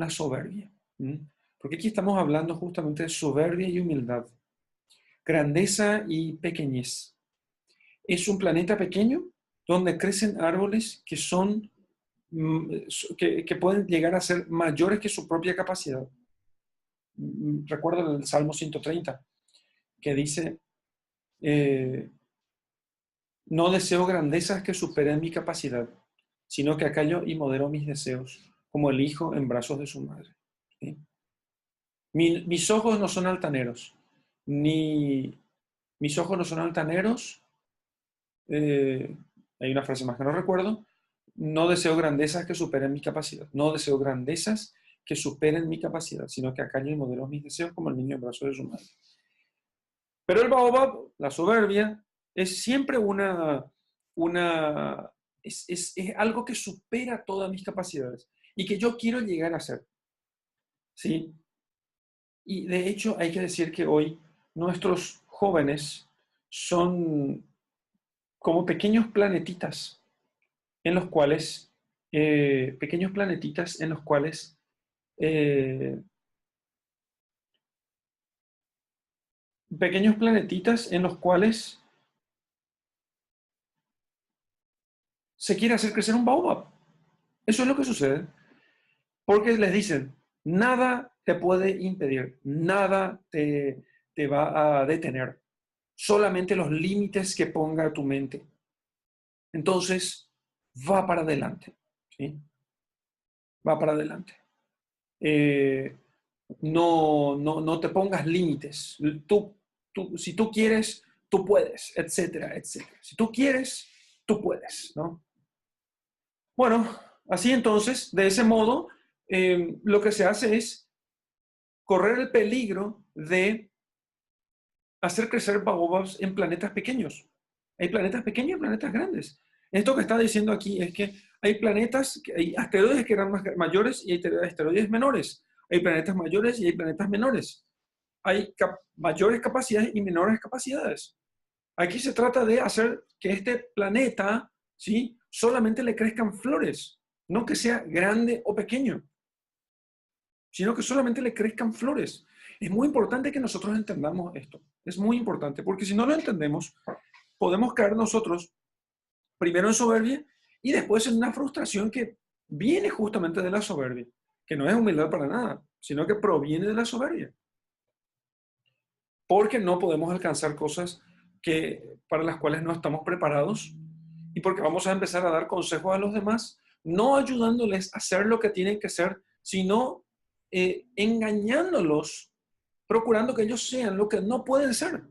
soberbia. ¿Mm? Porque aquí estamos hablando justamente de soberbia y humildad, grandeza y pequeñez. Es un planeta pequeño donde crecen árboles que son que pueden llegar a ser mayores que su propia capacidad. Recuerdo el Salmo 130, que dice, no deseo grandezas que superen mi capacidad, sino que acallo y modero mis deseos, como el hijo en brazos de su madre. ¿Sí? Mis ojos no son altaneros, ni mis ojos no son altaneros, eh, hay una frase más que no recuerdo, no deseo grandezas que superen mi capacidad, no deseo grandezas que superen mi capacidad, sino que acallo y modelo mis deseos como el niño en brazos de su madre. Pero el baobab, la soberbia, es siempre es algo que supera todas mis capacidades y que yo quiero llegar a ser, ¿sí? Y de hecho hay que decir que hoy nuestros jóvenes son como pequeños planetitas en los cuales, pequeños planetitas en los cuales eh, pequeños planetitas en los cuales se quiere hacer crecer un baobab. Eso es lo que sucede. Porque les dicen, nada te puede impedir, nada te va a detener, solamente los límites que ponga tu mente. Entonces, va para adelante, ¿sí? Va para adelante. Eh, no te pongas límites. Si tú quieres, tú puedes, etcétera, etcétera. Si tú quieres, tú puedes, ¿no? Bueno, así entonces, de ese modo, lo que se hace es correr el peligro de hacer crecer baobabs en planetas pequeños. Hay planetas pequeños y planetas grandes. Esto que está diciendo aquí es que hay planetas, hay asteroides que eran mayores y hay asteroides menores. Hay planetas mayores y hay planetas menores. Hay mayores capacidades y menores capacidades. Aquí se trata de hacer que este planeta, ¿sí?, solamente le crezcan flores, no que sea grande o pequeño, sino que solamente le crezcan flores. Es muy importante que nosotros entendamos esto. Es muy importante, porque si no lo entendemos, podemos caer nosotros primero en soberbia y después en una frustración que viene justamente de la soberbia, que no es humildad para nada, sino que proviene de la soberbia. Porque no podemos alcanzar cosas para las cuales no estamos preparados y porque vamos a empezar a dar consejos a los demás, no ayudándoles a hacer lo que tienen que hacer, sino engañándolos, procurando que ellos sean lo que no pueden ser.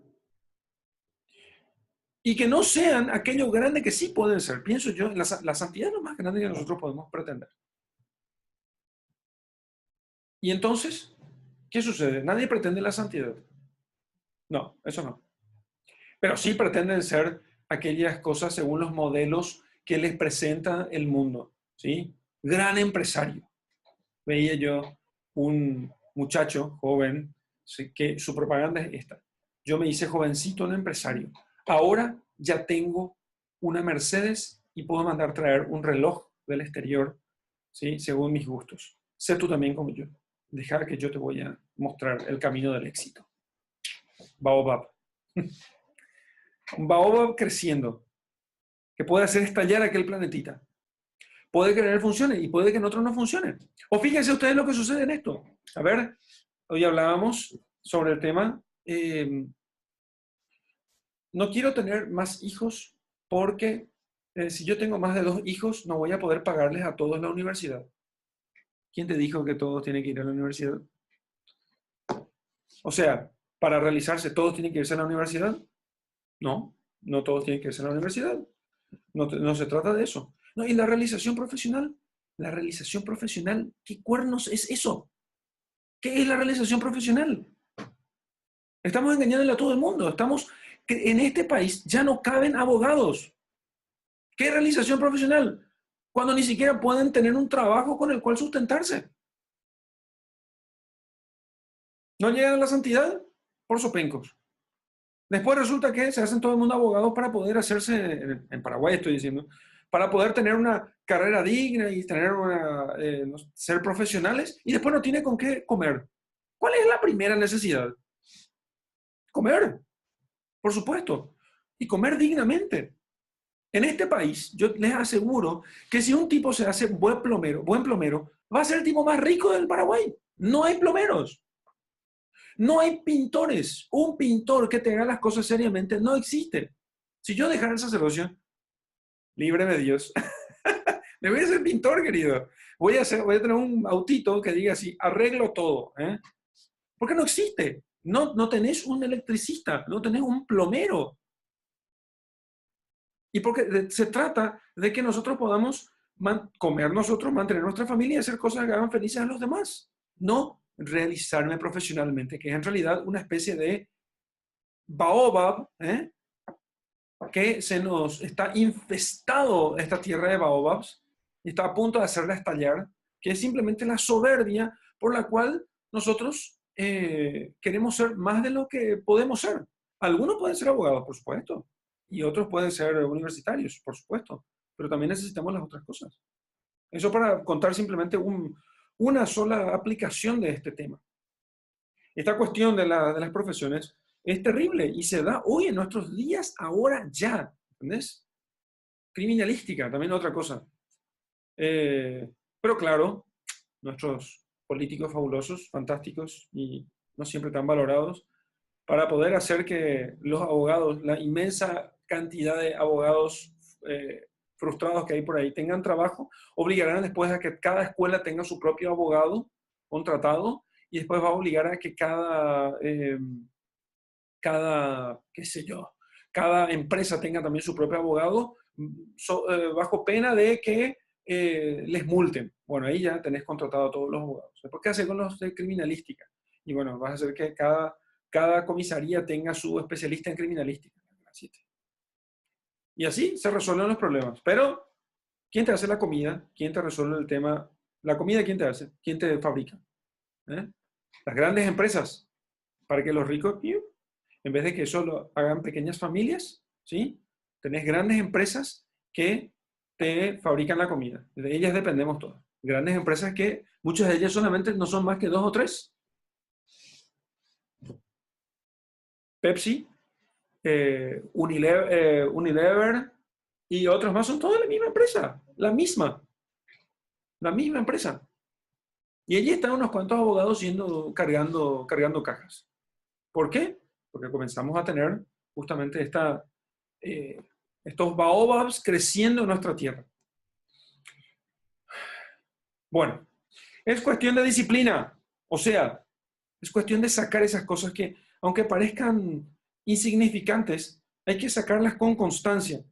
Y que no sean aquello grande que sí pueden ser. Pienso yo, la santidad es lo más grande que nosotros podemos pretender. Y entonces, ¿qué sucede? Nadie pretende la santidad. No, eso no. Pero sí pretenden ser aquellas cosas según los modelos que les presenta el mundo, ¿sí? Gran empresario. Veía yo un muchacho joven, ¿sí?, que su propaganda es esta. Yo me hice jovencito en empresario. Ahora ya tengo una Mercedes y puedo mandar traer un reloj del exterior, ¿sí?, según mis gustos. Sé tú también como yo. Deja que yo te voy a mostrar el camino del éxito. Baobab. Un baobab creciendo, que puede hacer estallar aquel planetita. Puede que en él funcione y puede que en otro no funcione. O fíjense ustedes lo que sucede en esto. A ver, hoy hablábamos sobre el tema, no quiero tener más hijos porque si yo tengo más de 2 hijos no voy a poder pagarles a todos la universidad. ¿Quién te dijo que todos tienen que ir a la universidad? O sea, para realizarse, ¿todos tienen que irse a la universidad? No, no todos tienen que irse a la universidad. No se trata de eso. No, y la realización profesional. La realización profesional, ¿qué cuernos es eso? ¿Qué es la realización profesional? Estamos engañándole a todo el mundo. Estamos que en este país ya no caben abogados. ¿Qué realización profesional? Cuando ni siquiera pueden tener un trabajo con el cual sustentarse. No llegan a la santidad por sopencos. Después resulta que se hacen todo el mundo abogados para poder hacerse, en Paraguay estoy diciendo, para poder tener una carrera digna y tener ser profesionales, y después no tiene con qué comer. ¿Cuál es la primera necesidad? Comer, por supuesto, y comer dignamente. En este país, yo les aseguro que si un tipo se hace buen plomero, va a ser el tipo más rico del Paraguay. No hay plomeros. No hay pintores. Un pintor que te haga las cosas seriamente no existe. Si yo dejara el sacerdocio, líbreme Dios, me voy a ser pintor, querido. Voy a tener un autito que diga así, arreglo todo. Porque no existe. No tenés un electricista, no tenés un plomero. Y porque se trata de que nosotros podamos comer nosotros, mantener nuestra familia y hacer cosas que hagan felices a los demás. No realizarme profesionalmente, que es en realidad una especie de baobab, que se nos está infestado esta tierra de baobabs y está a punto de hacerla estallar, que es simplemente la soberbia por la cual nosotros queremos ser más de lo que podemos ser. Algunos pueden ser abogados, por supuesto, y otros pueden ser universitarios, por supuesto, pero también necesitamos las otras cosas. Eso para contar simplemente una sola aplicación de este tema. Esta cuestión de las profesiones es terrible y se da hoy en nuestros días, ahora ya, ¿entendés? Criminalística, también otra cosa. Pero claro, nuestros políticos fabulosos, fantásticos y no siempre tan valorados, para poder hacer que los abogados, la inmensa cantidad de abogados frustrados que hay por ahí tengan trabajo, obligarán después a que cada escuela tenga su propio abogado contratado y después va a obligar a que qué sé yo, cada empresa tenga también su propio abogado bajo pena de que les multen. Bueno, ahí ya tenés contratado a todos los abogados. Después, ¿qué hacer con los de criminalística? Y bueno, vas a hacer que cada comisaría tenga su especialista en criminalística. Y así se resuelven los problemas. Pero, ¿quién te hace la comida? ¿Quién te resuelve el tema? La comida, ¿quién te hace? ¿Quién te fabrica? Las grandes empresas, para que los ricos, en vez de que solo hagan pequeñas familias, ¿sí? Tenés grandes empresas que te fabrican la comida. De ellas dependemos todos. Grandes empresas que muchas de ellas solamente no son más que 2 o 3. Pepsi, Unilever y otros más son todas la misma empresa. La misma empresa. Y allí están unos cuantos abogados cargando cajas. ¿Por qué? Porque comenzamos a tener justamente estos baobabs creciendo en nuestra tierra. Bueno, es cuestión de disciplina. O sea, es cuestión de sacar esas cosas que, aunque parezcan insignificantes, hay que sacarlas con constancia.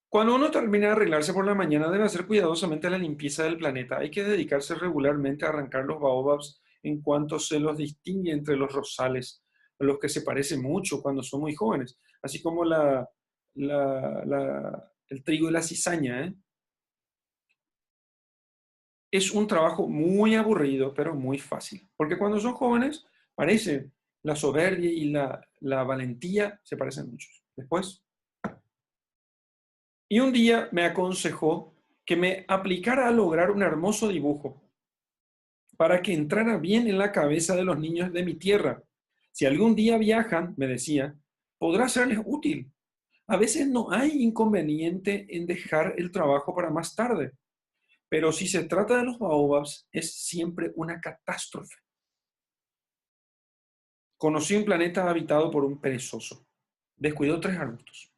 Cuando uno termina de arreglarse por la mañana, debe hacer cuidadosamente la limpieza del planeta. Hay que dedicarse regularmente a arrancar los baobabs en cuanto se los distingue entre los rosales, a los que se parecen mucho cuando son muy jóvenes, así como el trigo y la cizaña. Es un trabajo muy aburrido, pero muy fácil, porque cuando son jóvenes, parece la soberbia y la valentía se parecen mucho. Después, y un día me aconsejó que me aplicara a lograr un hermoso dibujo para que entrara bien en la cabeza de los niños de mi tierra. Si algún día viajan, me decía, podrá serles útil. A veces no hay inconveniente en dejar el trabajo para más tarde, pero si se trata de los baobabs, es siempre una catástrofe. Conocí un planeta habitado por un perezoso. Descuidó 3 arbustos.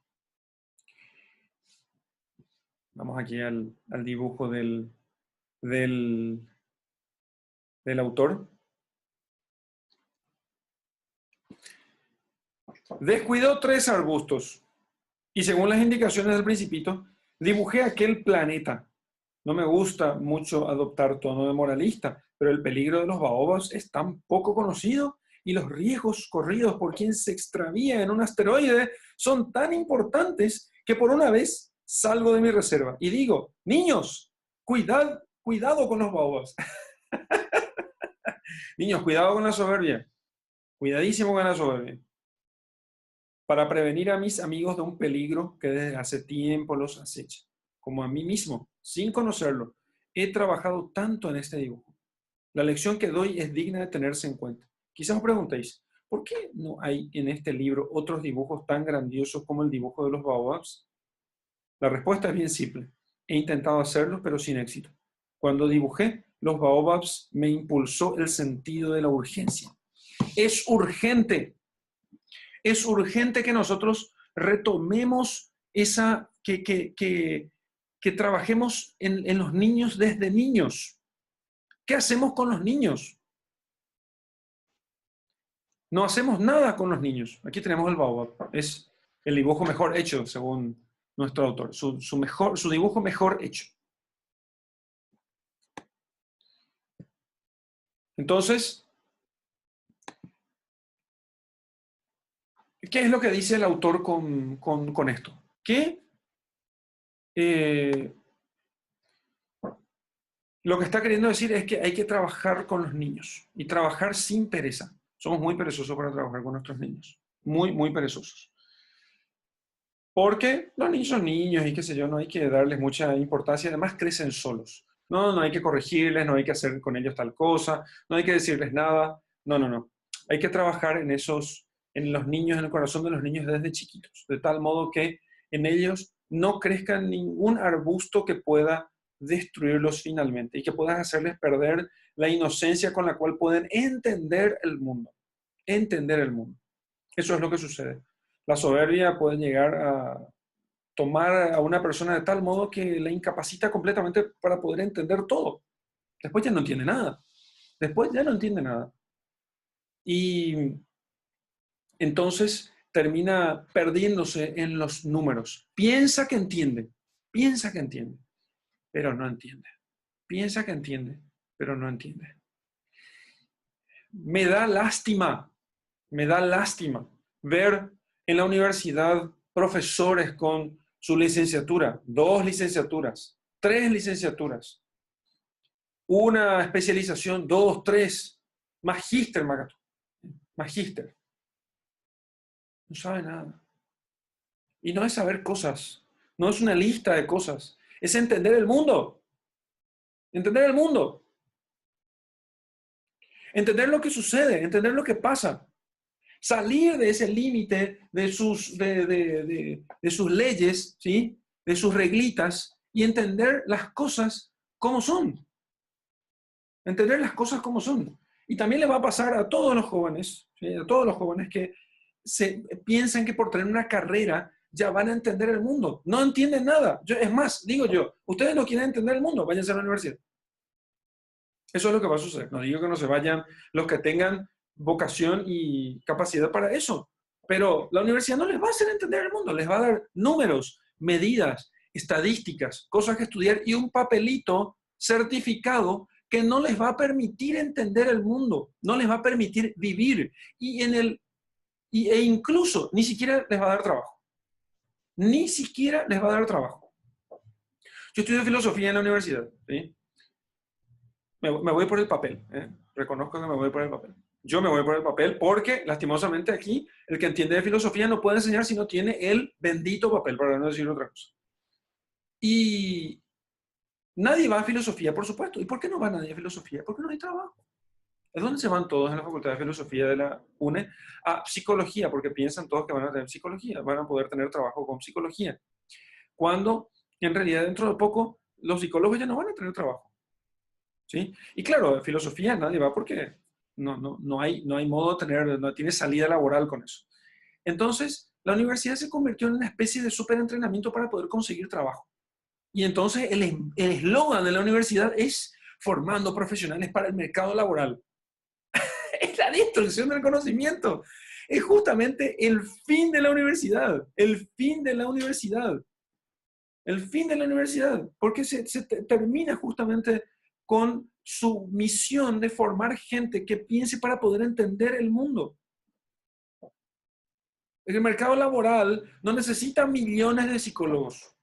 Vamos aquí al dibujo del autor. Descuidó 3 arbustos. Y según las indicaciones del Principito, dibujé aquel planeta. No me gusta mucho adoptar tono de moralista, pero el peligro de los baobabs es tan poco conocido y los riesgos corridos por quien se extravía en un asteroide son tan importantes que por una vez salgo de mi reserva y digo, niños, cuidado con los baobabs. Niños, cuidado con la soberbia. Cuidadísimo con la soberbia. Para prevenir a mis amigos de un peligro que desde hace tiempo los acecha, como a mí mismo, sin conocerlo, he trabajado tanto en este dibujo. La lección que doy es digna de tenerse en cuenta. Quizás os preguntéis, ¿por qué no hay en este libro otros dibujos tan grandiosos como el dibujo de los baobabs? La respuesta es bien simple. He intentado hacerlo, pero sin éxito. Cuando dibujé los baobabs, me impulsó el sentido de la urgencia. Es urgente que nosotros retomemos que trabajemos en los niños desde niños. ¿Qué hacemos con los niños? No hacemos nada con los niños. Aquí tenemos el baobab. Es el dibujo mejor hecho, según nuestro autor. Su dibujo mejor hecho. Entonces, ¿qué es lo que dice el autor con esto? Que lo que está queriendo decir es que hay que trabajar con los niños y trabajar sin pereza. Somos muy perezosos para trabajar con nuestros niños. Muy, muy perezosos. Porque los niños son niños y qué sé yo, no hay que darles mucha importancia. Además, crecen solos. No hay que corregirles, no hay que hacer con ellos tal cosa, no hay que decirles nada. No. Hay que trabajar en los niños, en el corazón de los niños desde chiquitos, de tal modo que en ellos no crezca ningún arbusto que pueda destruirlos finalmente y que puedas hacerles perder la inocencia con la cual pueden entender el mundo. Entender el mundo. Eso es lo que sucede. La soberbia puede llegar a tomar a una persona de tal modo que la incapacita completamente para poder entender todo. Después ya no entiende nada. Después ya no entiende nada. Y entonces termina perdiéndose en los números. Piensa que entiende, pero no entiende. Piensa que entiende, pero no entiende. Me da lástima ver en la universidad profesores con su licenciatura, 2 licenciaturas, 3 licenciaturas, una especialización, 2, 3, magíster, magíster. No sabe nada. Y no es saber cosas, no es una lista de cosas, es entender el mundo. Entender el mundo. Entender lo que sucede, entender lo que pasa. Salir de ese límite de sus leyes, ¿sí? De sus reglitas y entender las cosas como son. Entender las cosas como son. Y también le va a pasar a todos los jóvenes, ¿sí? A todos los jóvenes que piensan que por tener una carrera ya van a entender el mundo. No entienden nada. Es más, digo yo, ustedes no quieren entender el mundo, váyanse a la universidad. Eso es lo que va a suceder. No digo que no se vayan los que tengan vocación y capacidad para eso, pero la universidad no les va a hacer entender el mundo, les va a dar números, medidas, estadísticas, cosas que estudiar y un papelito certificado que no les va a permitir entender el mundo, no les va a permitir vivir e incluso ni siquiera les va a dar trabajo. Ni siquiera les va a dar trabajo. Yo estudio filosofía en la universidad, ¿sí? Me voy por el papel, ¿eh? Reconozco que me voy por el papel. Yo me voy por el papel porque, lastimosamente, aquí el que entiende de filosofía no puede enseñar si no tiene el bendito papel, para no decir otra cosa. Y nadie va a filosofía, por supuesto. ¿Y por qué no va nadie a filosofía? Porque no hay trabajo. ¿Es donde se van todos en la Facultad de Filosofía de la UNE? A psicología, porque piensan todos que van a tener psicología, van a poder tener trabajo con psicología. Cuando, en realidad, dentro de poco, los psicólogos ya no van a tener trabajo. ¿Sí? Y claro, filosofía nadie va porque no hay modo de tener, no tiene salida laboral con eso. Entonces, la universidad se convirtió en una especie de superentrenamiento para poder conseguir trabajo. Y entonces el eslogan de la universidad es formando profesionales para el mercado laboral. Es la destrucción del conocimiento. Es justamente el fin de la universidad. El fin de la universidad. El fin de la universidad. Porque se termina justamente con su misión de formar gente que piense para poder entender el mundo. El mercado laboral no necesita millones de psicólogos.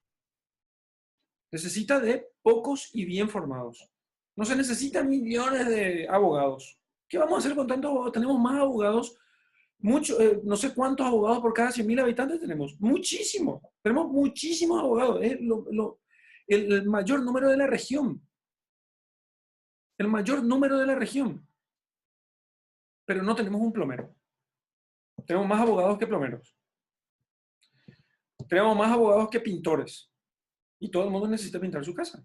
Necesita de pocos y bien formados. No se necesitan millones de abogados. ¿Qué vamos a hacer con tantos abogados? Tenemos más abogados, no sé cuántos abogados por cada 100.000 habitantes tenemos. Muchísimos. Tenemos muchísimos abogados. Es el mayor número de la región. El mayor número de la región. Pero no tenemos un plomero. Tenemos más abogados que plomeros. Tenemos más abogados que pintores. Y todo el mundo necesita pintar su casa.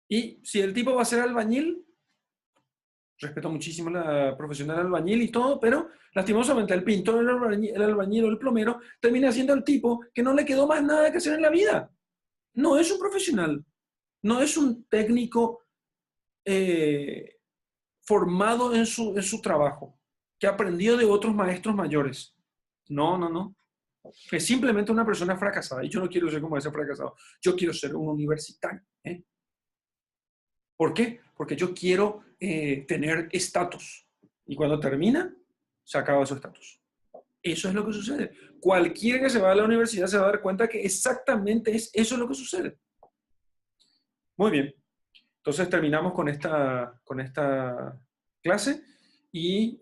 Y si el tipo va a ser albañil, respeto muchísimo la profesión del albañil y todo, pero lastimosamente el pintor, el albañil o el plomero termina siendo el tipo que no le quedó más nada que hacer en la vida. No es un profesional. No es un técnico formado en su trabajo, que aprendió de otros maestros mayores. No, no, no. Es simplemente una persona fracasada. Y yo no quiero ser como ese fracasado. Yo quiero ser un universitario. ¿Por qué? Porque yo quiero tener estatus. Y cuando termina, se acaba su estatus. Eso es lo que sucede. Cualquiera que se va a la universidad se va a dar cuenta que exactamente eso es lo que sucede. Muy bien. Entonces terminamos con esta clase y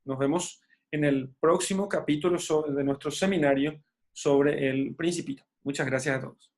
nos vemos en el próximo capítulo de nuestro seminario sobre el Principito. Muchas gracias a todos.